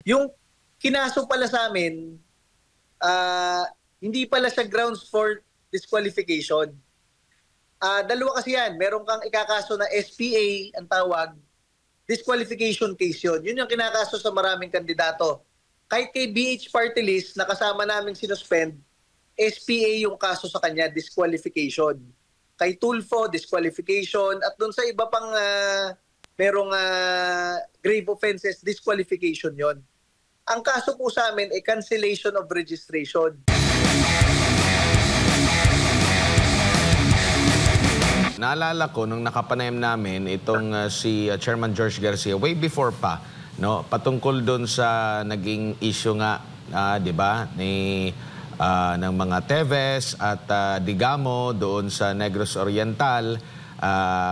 Yung kinaso pala sa amin, hindi pala siya grounds for disqualification. Dalawa kasi yan. Meron kang ikakaso na SPA, ang tawag, disqualification case yun. Yun yung kinakaso sa maraming kandidato. Kahit kay BH Party List, na kasama namin sinuspend, SPA yung kaso sa kanya, disqualification. Kay Tulfo, disqualification. At dun sa iba pang merong grave offenses, disqualification yon. Ang kaso po sa amin ay cancellation of registration. Naalala ko nung nakapanayam namin itong si Chairman George Garcia way before pa, no, patungkol doon sa naging issue nga, 'di ba, ng mga Teves at Digamo doon sa Negros Oriental,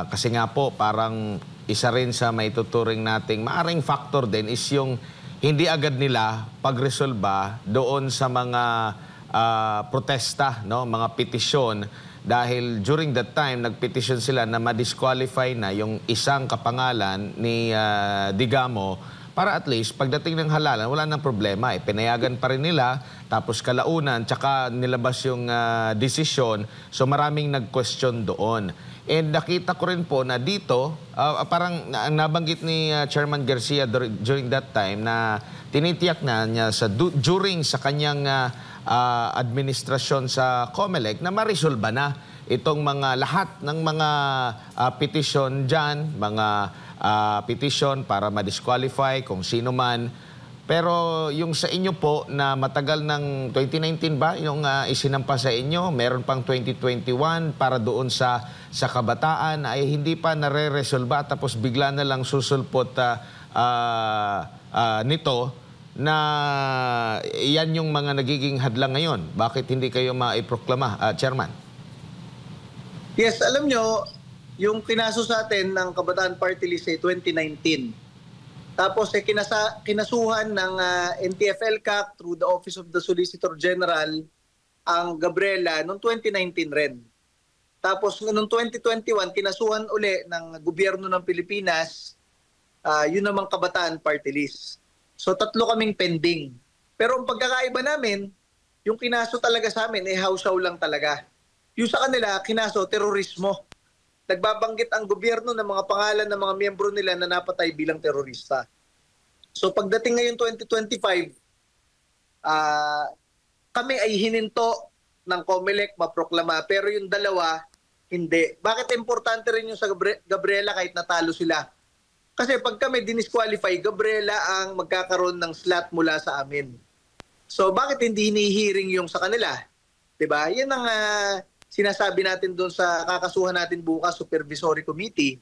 kasi nga po parang isa rin sa maituturing nating maaring factor din is yung hindi agad nila pagresolba doon sa mga protesta, no, mga petisyon. Dahil during that time, nagpetisyon sila na ma-disqualify na yung isang kapangalan ni Digamo para at least pagdating ng halalan, wala nang problema. Pinayagan pa rin nila, tapos kalaunan, tsaka nilabas yung desisyon. So maraming nag-question doon. And nakita ko rin po na dito, parang nabanggit ni Chairman Garcia during that time na tinitiyak na niya during sa kanyang administrasyon sa COMELEC na ma-resolve na itong mga lahat ng mga petisyon dyan, mga petisyon para ma-disqualify kung sino man. Pero yung sa inyo po na matagal ng 2019 ba yung isinampa sa inyo, meron pang 2021 para doon sa kabataan ay hindi pa nare-resolba tapos bigla na lang susulpot nito na yan yung mga nagiging hadlang ngayon. Bakit hindi kayo maiproklama, Chairman? Yes, alam nyo, yung kinaso sa atin ng Kabataan Party List ay 2019. Tapos kinasuhan ng NTF-ELCAC through the Office of the Solicitor General ang Gabriela noong 2019 rin. Tapos noong 2021, kinasuhan uli ng gobyerno ng Pilipinas, yun namang Kabataan Party List. So tatlo kaming pending. Pero ang pagkakaiba namin, yung kinaso talaga sa amin ay hausaw lang talaga. Yung sa kanila, kinaso terorismo. Nagbabanggit ang gobyerno ng mga pangalan ng mga miyembro nila na napatay bilang terorista. So pagdating ngayon 2025, kami ay hininto ng COMELEC maproklama, pero yung dalawa, hindi. Bakit importante rin yung sa Gabriela kahit natalo sila? Kasi pag kami dinisqualify, Gabriela ang magkakaroon ng slot mula sa amin. So bakit hindi hinihiring yung sa kanila? 'Di ba? Yan ang sinasabi natin doon sa kakasuhan natin bukas, Supervisory Committee.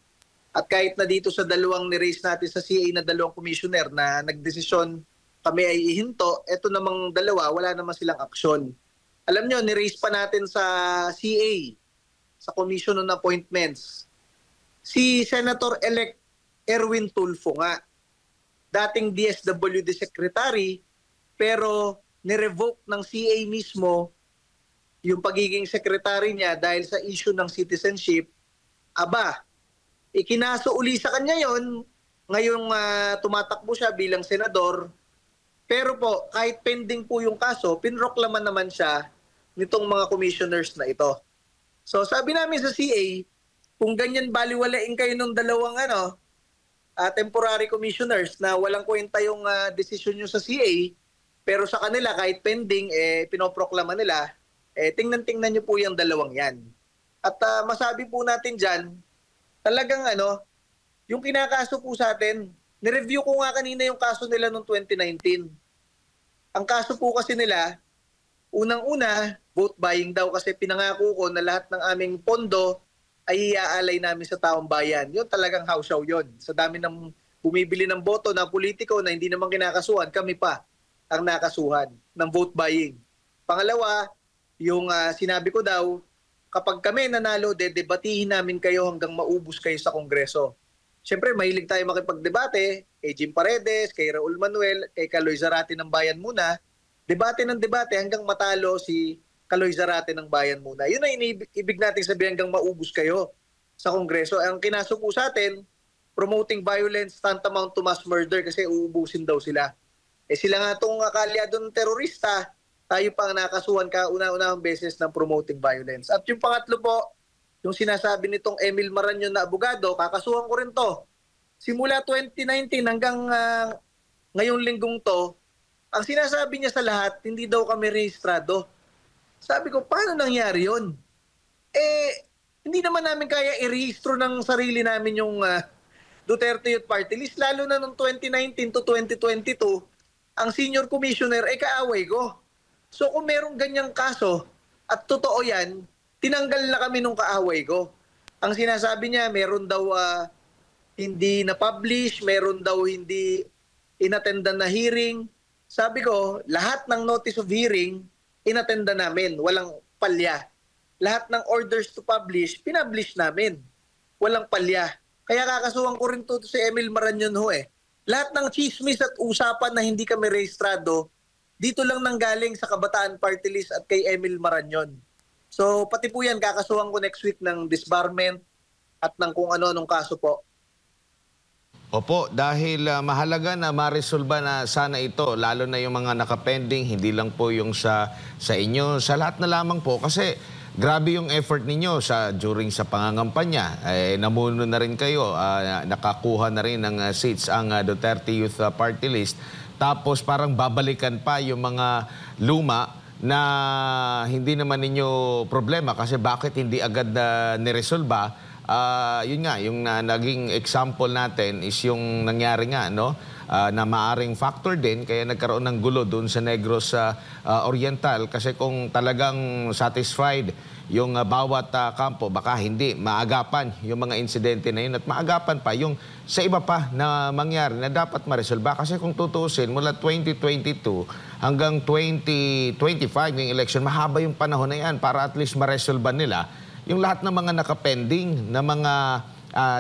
At kahit na dito sa dalawang ni-raise natin sa CA na dalawang commissioner na nagdesisyon kami ay ihinto, eto namang dalawa, wala naman silang aksyon. Alam nyo, ni-raise pa natin sa CA, sa Commission on Appointments, si Senator-elect Erwin Tulfo nga, dating DSWD Secretary, pero ni-revoke ng CA mismo yung pagiging secretary niya dahil sa issue ng citizenship. Aba, ikinaso uli sa kanya yon. Ngayong tumatakbo siya bilang senador. Pero po, kahit pending po yung kaso, pinroklaman naman siya nitong mga commissioners na ito. So sabi namin sa CA, kung ganyan baliwalain kayo ng dalawang temporary commissioners na walang kwenta yung desisyon nyo sa CA, pero sa kanila kahit pending, pinoproklama nila, tingnan nyo po yung dalawang yan. At masabi po natin dyan, talagang yung kinakaso po sa atin, nireview ko nga kanina yung kaso nila noong 2019. Ang kaso po kasi nila, unang-una, vote buying daw kasi pinangako ko na lahat ng aming pondo ay iaalay namin sa taong bayan. Yun talagang hausaw yun. Sa dami ng bumibili ng boto na politiko na hindi naman kinakasuhan, kami pa ang nakasuhan ng vote buying. Pangalawa, yung sinabi ko daw, kapag kami nanalo, debatihin namin kayo hanggang maubos kayo sa Kongreso. Siyempre, mahilig tayo makipagdebate kay Jim Paredes, kay Raul Manuel, kay Kaloy Zarate ng Bayan Muna. Debate ng debate hanggang matalo si Kaloy Zarate ng Bayan Muna. Yun ang ibig natin sabihin hanggang maubos kayo sa Kongreso. Ang kinaso po sa atin, promoting violence tantamount to mass murder kasi uubusin daw sila. Sila nga itong kaalyado ng terorista, tayo pa ang nakasuhan kauna-unahang beses ng promoting violence. At yung pangatlo po, yung sinasabi nitong Emil Maranyon na abogado, kakasuhan ko rin to. Simula 2019 hanggang ngayong linggong to, ang sinasabi niya sa lahat, hindi daw kami rehistrado. Sabi ko, paano nangyari yun? Hindi naman namin kaya i-rehistro ng sarili namin yung Duterte Youth Party List, lalo na noong 2019 to 2022, ang senior commissioner ay kaaway ko. So kung merong ganyang kaso, at totoo yan, tinanggal na kami nung kaaway ko. Ang sinasabi niya, meron daw hindi na-publish, meron daw hindi inattendan na hearing. Sabi ko, lahat ng notice of hearing, inattendan namin, walang palya. Lahat ng orders to publish, pinablish namin. Walang palya. Kaya kakasuhan ko rin to si Emil Maranyon ho eh. Lahat ng chismis at usapan na hindi kami rehistrado, dito lang nanggaling sa Kabataan Party List at kay Emil Maranyon. So pati po yan, kakasuhan ko next week ng disbarment at ng kung ano-anong kaso po. Opo, dahil mahalaga na ma-resolve na sana ito, lalo na yung mga nakapending, hindi lang po yung sa inyo, sa lahat na lamang po. Kasi grabe yung effort ninyo during sa pangangampanya. Namuno na rin kayo, nakakuha na rin ng seats ang Duterte Youth Party List. Tapos parang babalikan pa yung mga luma na hindi naman ninyo problema kasi bakit hindi agad niresolba. Yun nga, yung naging example natin is yung nangyari nga, no? Na maaring factor din, kaya nagkaroon ng gulo doon sa Negros Oriental. Kasi kung talagang satisfied yung bawat kampo, baka hindi maagapan yung mga insidente na yun at maagapan pa yung sa iba pa na mangyari na dapat maresolba. Kasi kung tutusin, mula 2022 hanggang 2025 yung election, mahaba yung panahon na yan para at least maresolba nila yung lahat ng mga nakapending na mga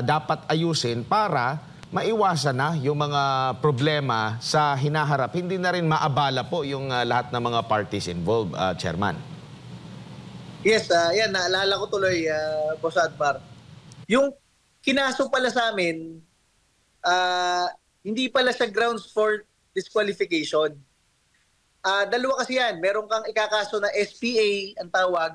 dapat ayusin para maiwasan na yung mga problema sa hinaharap. Hindi na rin maabala po yung lahat ng mga parties involved, Chairman. Yes, yan, naalala ko tuloy, Boss Admar. Yung kinaso pala sa amin, hindi pala siya grounds for disqualification. Dalawa kasi yan. Meron kang ikakaso na SPA, ang tawag,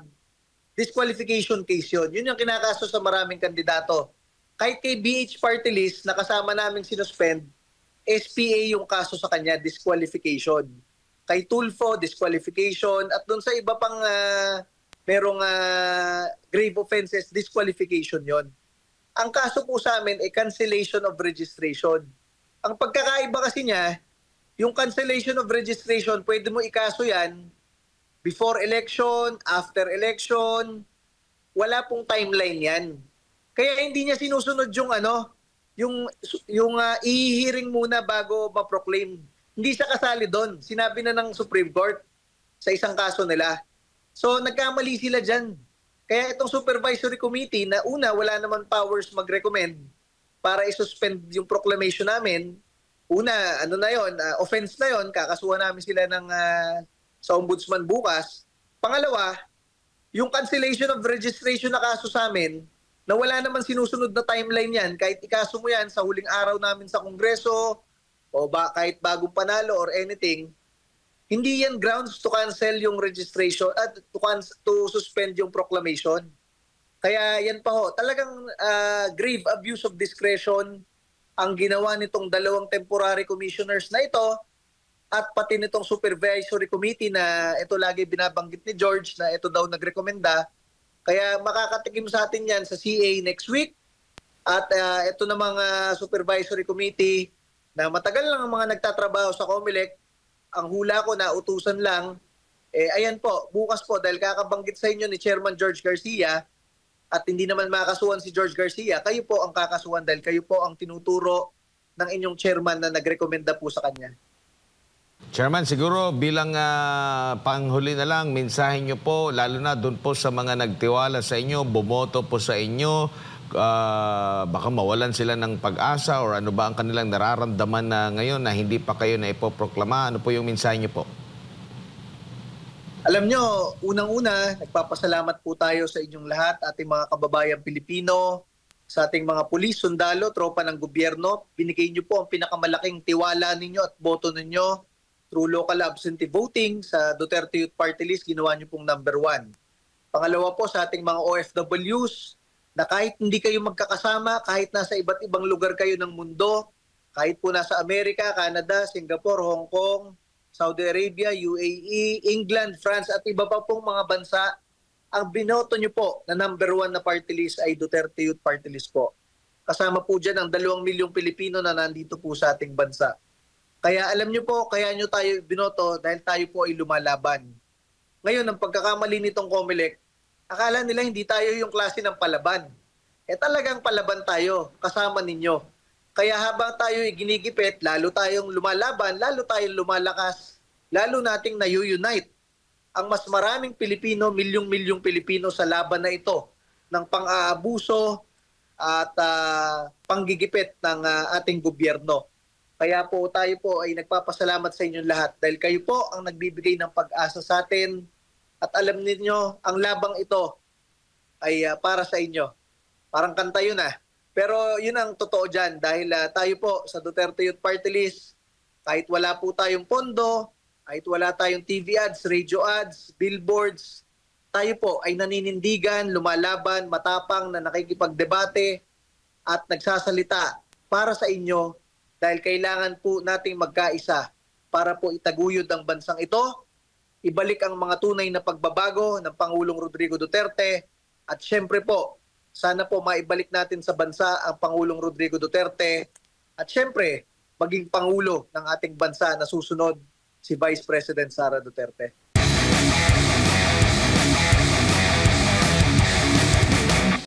disqualification case yun. Yun yung kinakaso sa maraming kandidato. Kahit kay BH Party List, nakasama namin sinuspend, SPA yung kaso sa kanya, disqualification. Kay Tulfo, disqualification. At dun sa iba pang merong grave offenses, disqualification yon. Ang kaso po sa amin ay cancellation of registration. Ang pagkakaiba kasi niya, yung cancellation of registration, pwede mo ikaso yan before election, after election, wala pong timeline yan. Kaya hindi niya sinusunod yung i-hearing muna bago ma-proclaim. Hindi siya kasali doon. Sinabi na ng Supreme Court sa isang kaso nila. So nagkamali sila dyan. Kaya itong supervisory committee na una wala naman powers mag-recommend para isuspend yung proclamation namin. Una, offense na yon, kakasuhan namin sila ng sa ombudsman bukas. Pangalawa, yung cancellation of registration na kaso sa amin, na wala naman sinusunod na timeline yan, kahit ikaso mo yan sa huling araw namin sa Kongreso, o kahit bagong panalo or anything, hindi yan grounds to cancel yung registration at to suspend yung proclamation. Kaya yan pa ho, talagang grave abuse of discretion ang ginawa nitong dalawang temporary commissioners na ito, at pati nitong supervisory committee na ito lagi binabanggit ni George na ito daw nagrekomenda. Kaya makakatikim sa atin yan sa CA next week. At ito na mga supervisory committee na matagal lang ang mga nagtatrabaho sa COMELEC, ang hula ko na utusan lang, ayan po, bukas po, dahil kakabanggit sa inyo ni Chairman George Garcia at hindi naman makasuhan si George Garcia, kayo po ang kakasuhan dahil kayo po ang tinuturo ng inyong chairman na nagrekomenda po sa kanya. Chairman, siguro bilang panghuli na lang, mensahe nyo po, lalo na doon po sa mga nagtiwala sa inyo, bumoto po sa inyo, baka mawalan sila ng pag-asa or ano ba ang kanilang nararamdaman na ngayon na hindi pa kayo na ipoproklama. Ano po yung mensahe nyo po? Alam nyo, unang-una, nagpapasalamat po tayo sa inyong lahat, ating mga kababayang Pilipino, sa ating mga pulis, sundalo, tropa ng gobyerno. Binigay nyo po ang pinakamalaking tiwala ninyo at boto ninyo through local absentee voting sa Duterte Youth Party List, ginawa niyo pong number 1. Pangalawa po sa ating mga OFWs na kahit hindi kayo magkakasama, kahit nasa iba't ibang lugar kayo ng mundo, kahit po nasa Amerika, Canada, Singapore, Hong Kong, Saudi Arabia, UAE, England, France at iba pa pong mga bansa, ang binoto nyo po na number 1 na party list ay Duterte Youth Party List po. Kasama po dyan ang 2 milyong Pilipino na nandito po sa ating bansa. Kaya alam nyo po, kaya nyo tayo binoto dahil tayo po ay lumalaban. Ngayon, ang pagkakamali nitong COMELEC, akala nila hindi tayo yung klase ng palaban. Talagang palaban tayo, kasama ninyo. Kaya habang tayo ay ginigipit, lalo tayong lumalaban, lalo tayong lumalakas, lalo nating na-unite ang mas maraming Pilipino, milyong-milyong Pilipino sa laban na ito ng pang-aabuso at panggigipit ng ating gobyerno. Kaya po tayo po ay nagpapasalamat sa inyong lahat dahil kayo po ang nagbibigay ng pag-asa sa atin at alam niyo ang labang ito ay para sa inyo. Parang kanta yun Pero yun ang totoo dyan dahil tayo po sa Duterte Youth Party List, kahit wala po tayong pondo, kahit wala tayong TV ads, radio ads, billboards, tayo po ay naninindigan, lumalaban, matapang na nakikipagdebate at nagsasalita para sa inyo dahil kailangan po nating magkaisa para po itaguyod ang bansang ito, ibalik ang mga tunay na pagbabago ng Pangulong Rodrigo Duterte at syempre po, sana po maibalik natin sa bansa ang Pangulong Rodrigo Duterte at syempre maging Pangulo ng ating bansa na susunod si Vice President Sara Duterte.